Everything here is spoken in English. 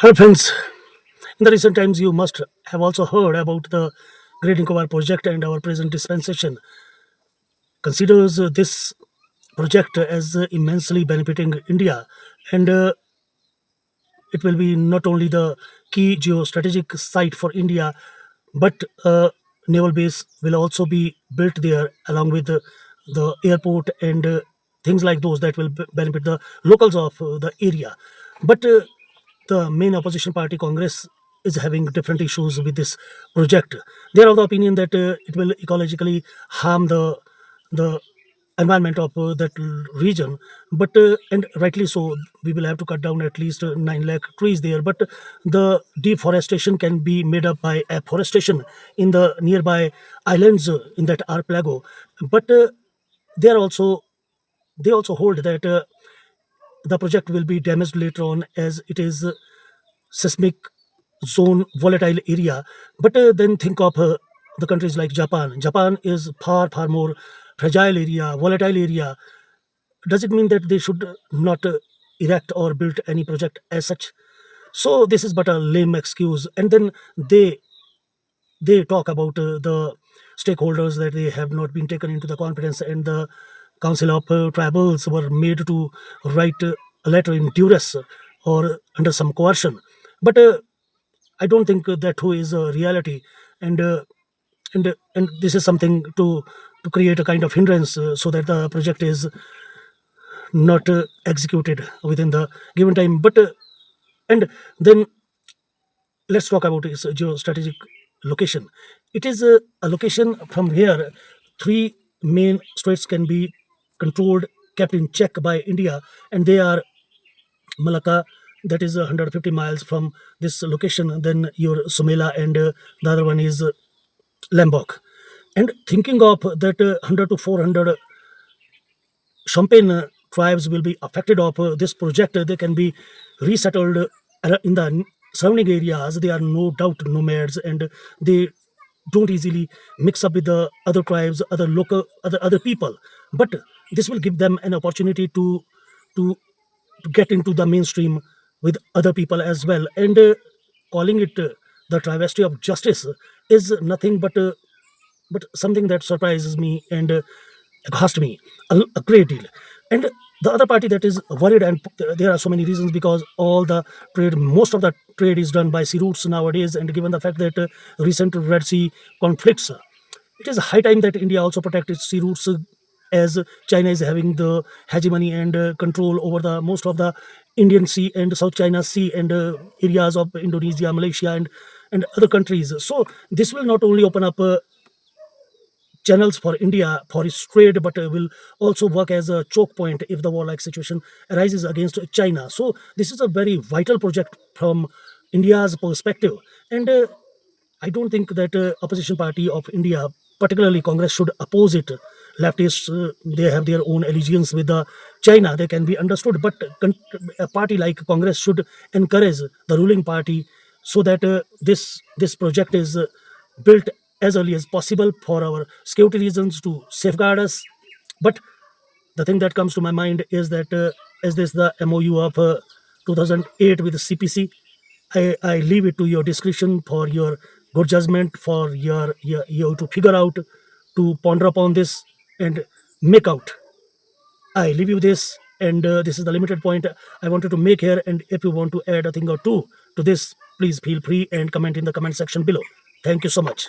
Hello, friends. In the recent times, you must have also heard about the Great Nicobar project, and our present dispensation considers this project as immensely benefiting India, and it will be not only the key geostrategic site for India, but naval base will also be built there along with the airport and things like those that will benefit the locals of the area. But the main opposition party, Congress, is having different issues with this project. They are of the opinion that it will ecologically harm the environment of region, but and rightly so. We will have to cut down at least 9 lakh trees there, but the deforestation can be made up by afforestation in the nearby islands in that archipelago. But they are also they also hold that the project will be damaged later on, as it is seismic zone volatile area. But then think of the countries like Japan is far more fragile area, volatile area. Does it mean that they should not erect or build any project as such? So this is but a lame excuse. And then they talk about the stakeholders, that they have not been taken into the confidence, and the council of tribals were made to write a letter in duress or under some coercion. But I don't think that who is a reality, and and this is something to create a kind of hindrance, so that the project is not executed within the given time. But and then let's talk about its geostrategic location. It is a location from where three main straits can be controlled, kept in check by India, and they are Malacca, that is 150 miles from this location, then your Sumela, and the other one is Lombok. And thinking of that 100 to 400 Champagne tribes will be affected of this project, they can be resettled in the surrounding areas. They are no doubt nomads, and they don't easily mix up with the other tribes, other local, other people. But this will give them an opportunity to to get into the mainstream with other people as well. And calling it the travesty of justice is nothing but something that surprises me and cost me a great deal. And the other party that is worried, and there are so many reasons, because all the trade, most of the trade is done by sea routes nowadays, and given the fact that recent Red Sea conflicts, it is high time that India also protect its sea routes, as China is having the hegemony and control over the most of the Indian Sea and South China Sea, and areas of Indonesia, Malaysia, and other countries. So this will not only open up channels for India for its trade, but will also work as a choke point if the warlike situation arises against China. So this is a very vital project from India's perspective, and I don't think that opposition party of India, particularly Congress, should oppose it. Leftists, they have their own allegiance with the China. They can be understood, but a party like Congress should encourage the ruling party, so that this project is built as early as possible for our security reasons, to safeguard us. But the thing that comes to my mind is that is this the MOU of 2008 with the CPC? I leave it to your discretion, for your good judgment, for your to figure out, to ponder upon this and make out. I leave you this, and this is the limited point I wanted to make here. And if you want to add a thing or two to this, please feel free and comment in the comment section below. Thank you so much.